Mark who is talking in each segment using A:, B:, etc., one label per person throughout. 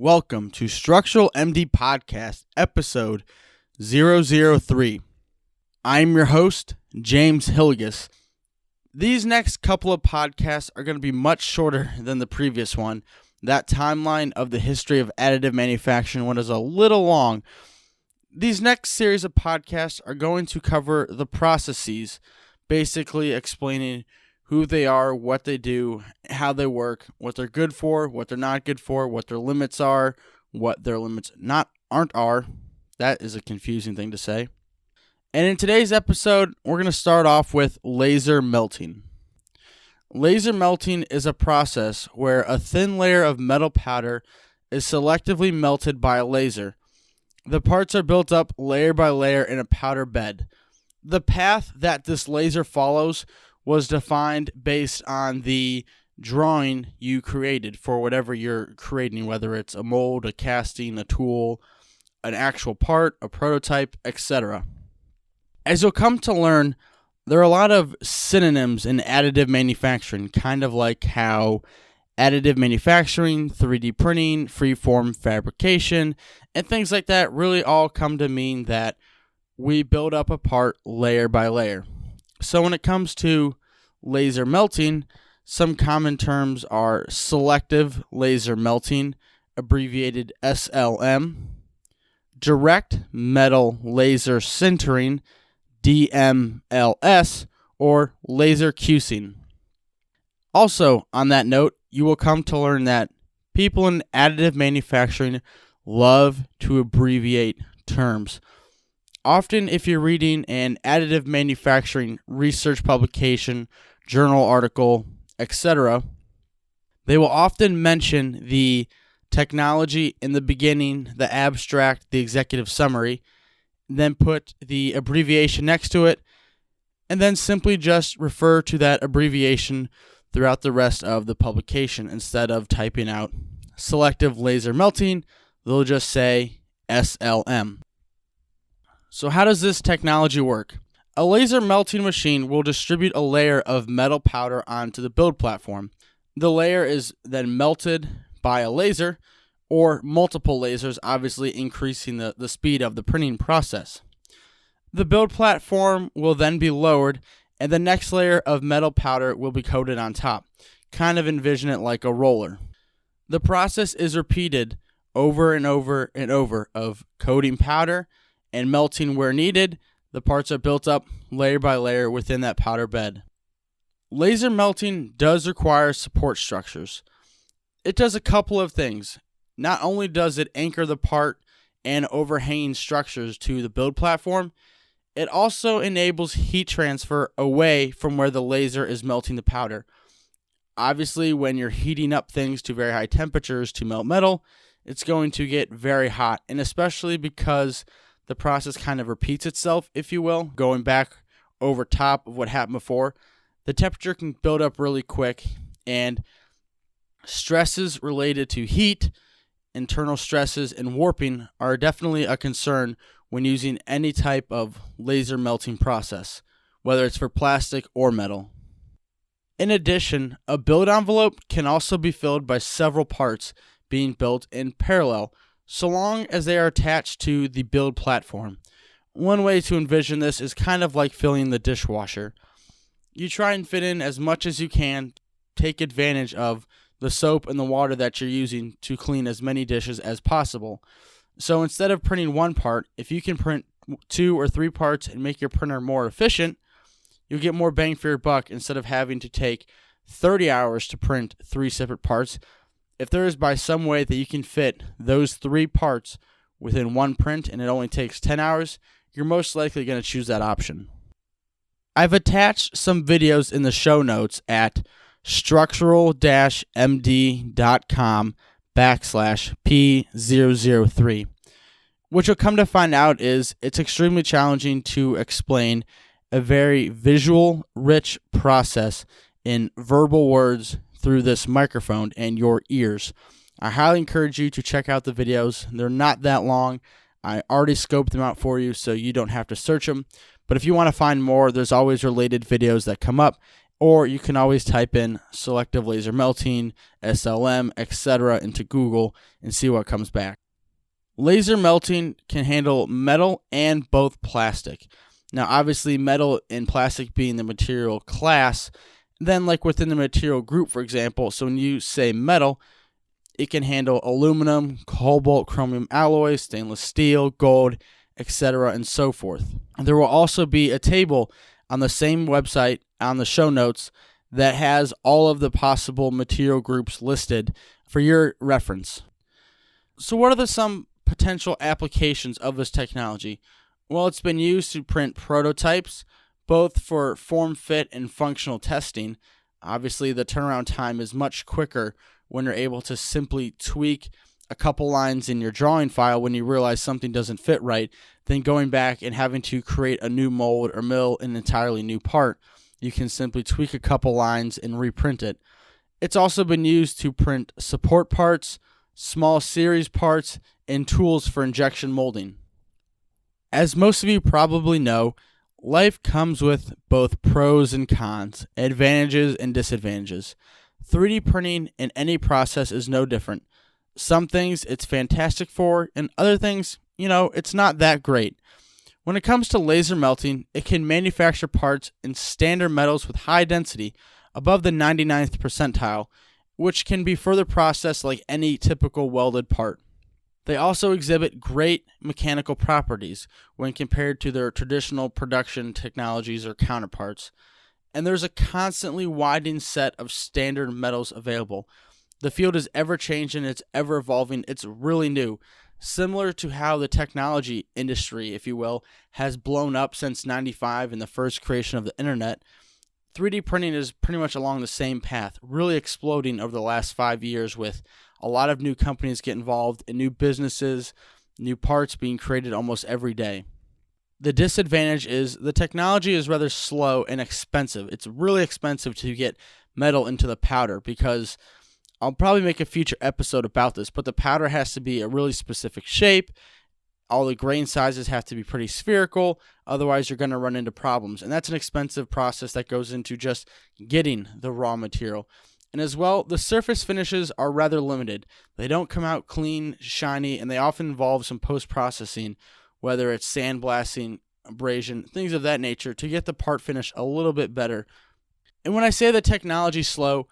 A: Welcome to Structural MD Podcast, episode 003. I'm your host, James Hilligus. These next couple of podcasts are going to be much shorter than the previous one. That timeline of the history of additive manufacturing one is a little long. These next series of podcasts are going to cover the processes, basically explaining who they are, what they do, how they work, what they're good for, what they're not good for, what their limits are, what their limits aren't. That is a confusing thing to say. And in today's episode, we're going to start off with laser melting. Laser melting is a process where a thin layer of metal powder is selectively melted by a laser. The parts are built up layer by layer in a powder bed. The path that this laser follows was defined based on the drawing you created for whatever you're creating, whether it's a mold, a casting, a tool, an actual part, a prototype, etc. As you'll come to learn, there are a lot of synonyms in additive manufacturing, kind of like how additive manufacturing, 3D printing, freeform fabrication, and things like that really all come to mean that we build up a part layer by layer. So when it comes to laser melting, some common terms are selective laser melting, abbreviated SLM, direct metal laser sintering, DMLS, or laser QCing. Also, on that note, you will come to learn that people in additive manufacturing love to abbreviate terms. Often, if you're reading an additive manufacturing research publication, journal article, etc., they will often mention the technology in the beginning, the abstract, the executive summary, then put the abbreviation next to it, and then simply just refer to that abbreviation throughout the rest of the publication. Instead of typing out selective laser melting, they'll just say SLM. So how does this technology work? A laser melting machine will distribute a layer of metal powder onto the build platform. The layer is then melted by a laser or multiple lasers, obviously increasing the speed of the printing process. The build platform will then be lowered and the next layer of metal powder will be coated on top. Kind of envision it like a roller. The process is repeated over and over and over of coating powder and melting where needed. The parts are built up layer by layer within that powder bed. Laser melting does require support structures. It does a couple of things. Not only does it anchor the part and overhanging structures to the build platform, it also enables heat transfer away from where the laser is melting the powder. Obviously, when you're heating up things to very high temperatures to melt metal, it's going to get very hot, and especially because the process kind of repeats itself, if you will, going back over top of what happened before. The temperature can build up really quick, and stresses related to heat, internal stresses, and warping are definitely a concern when using any type of laser melting process, whether it's for plastic or metal. In addition, a build envelope can also be filled by several parts being built in parallel, so long as they are attached to the build platform. One way to envision this is kind of like filling the dishwasher. You try and fit in as much as you can, take advantage of the soap and the water that you're using to clean as many dishes as possible. So instead of printing one part, if you can print 2 or 3 parts and make your printer more efficient, you'll get more bang for your buck instead of having to take 30 hours to print 3 separate parts. If there is by some way that you can fit those 3 parts within one print and it only takes 10 hours, you're most likely going to choose that option. I've attached some videos in the show notes at structural-md.com/P003. What you'll come to find out is it's extremely challenging to explain a very visual, rich process in verbal words through this microphone and your ears. I highly encourage you to check out the videos. They're not that long. I already scoped them out for you so you don't have to search them. But if you want to find more, there's always related videos that come up, or you can always type in selective laser melting, SLM, etc. into Google and see what comes back. Laser melting can handle metal and both plastic. Now, obviously, metal and plastic being the material class, then like within the material group, for example, so when you say metal, it can handle aluminum, cobalt, chromium alloys, stainless steel, gold, etc., and so forth. There will also be a table on the same website on the show notes that has all of the possible material groups listed for your reference. So what are some potential applications of this technology? Well, it's been used to print prototypes, both for form, fit, and functional testing. Obviously, the turnaround time is much quicker when you're able to simply tweak a couple lines in your drawing file when you realize something doesn't fit right, than going back and having to create a new mold or mill an entirely new part. You can simply tweak a couple lines and reprint it. It's also been used to print support parts, small series parts, and tools for injection molding. As most of you probably know, life comes with both pros and cons, advantages and disadvantages. 3D printing in any process is no different. Some things it's fantastic for, and other things, it's not that great. When it comes to laser melting, it can manufacture parts in standard metals with high density, above the 99th percentile, which can be further processed like any typical welded part. They also exhibit great mechanical properties when compared to their traditional production technologies or counterparts. And there's a constantly widening set of standard metals available. The field is ever changing, it's ever evolving, it's really new. Similar to how the technology industry, if you will, has blown up since '95 and the first creation of the internet, 3D printing is pretty much along the same path, really exploding over the last 5 years with a lot of new companies get involved in new businesses, new parts being created almost every day. The disadvantage is the technology is rather slow and expensive. It's really expensive to get metal into the powder because I'll probably make a future episode about this, but the powder has to be a really specific shape. All the grain sizes have to be pretty spherical, otherwise you're going to run into problems. And that's an expensive process that goes into just getting the raw material. And as well, the surface finishes are rather limited. They don't come out clean, shiny, and they often involve some post-processing, whether it's sandblasting, abrasion, things of that nature, to get the part finish a little bit better. And when I say the technology's slow,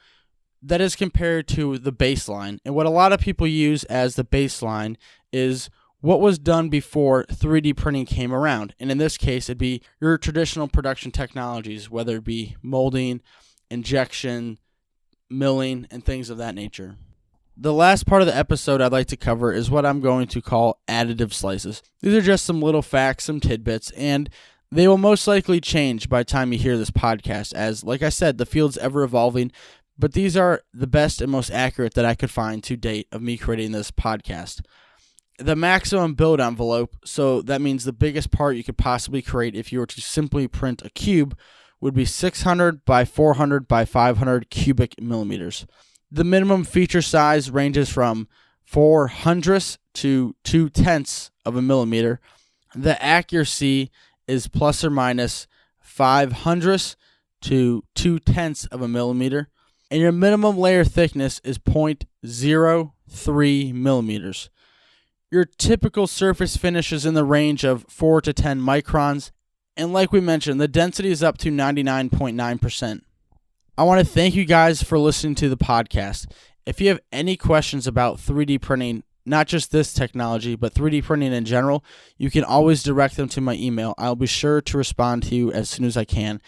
A: that is compared to the baseline. And what a lot of people use as the baseline is what was done before 3D printing came around. And in this case, it'd be your traditional production technologies, whether it be molding, injection, milling, and things of that nature. The last part of the episode I'd like to cover is what I'm going to call additive slices. These are just some little facts, some tidbits, and they will most likely change by the time you hear this podcast as, like I said, the field's ever evolving, but these are the best and most accurate that I could find to date of me creating this podcast. The maximum build envelope, so that means the biggest part you could possibly create if you were to simply print a cube, would be 600 by 400 by 500 cubic millimeters. The minimum feature size ranges from 0.04 to 0.02 of a millimeter. The accuracy is plus or minus 0.05 to 0.02 of a millimeter. And your minimum layer thickness is 0.03 millimeters. Your typical surface finish is in the range of 4 to 10 microns. And like we mentioned, the density is up to 99.9%. I want to thank you guys for listening to the podcast. If you have any questions about 3D printing, not just this technology, but 3D printing in general, you can always direct them to my email. I'll be sure to respond to you as soon as I can.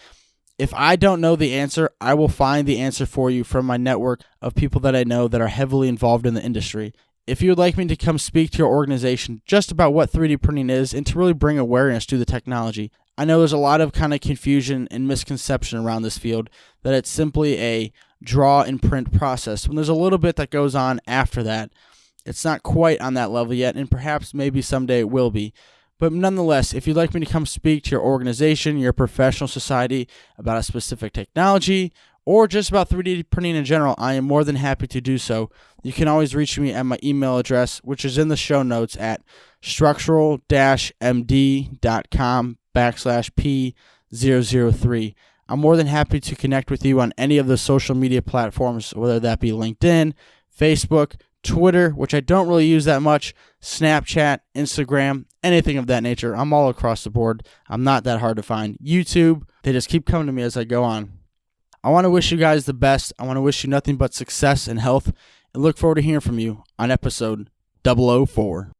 A: If I don't know the answer, I will find the answer for you from my network of people that I know that are heavily involved in the industry. If you would like me to come speak to your organization just about what 3D printing is and to really bring awareness to the technology, I know there's a lot of kind of confusion and misconception around this field that it's simply a draw and print process when there's a little bit that goes on after that. It's not quite on that level yet, and perhaps maybe someday it will be. But nonetheless, if you'd like me to come speak to your organization, your professional society about a specific technology, or just about 3D printing in general, I am more than happy to do so. You can always reach me at my email address, which is in the show notes at structural-md.com/P003. I'm more than happy to connect with you on any of the social media platforms, whether that be LinkedIn, Facebook, Twitter, which I don't really use that much, Snapchat, Instagram, anything of that nature. I'm all across the board. I'm not that hard to find. YouTube, they just keep coming to me as I go on. I want to wish you guys the best. I want to wish you nothing but success and health, and look forward to hearing from you on episode 004.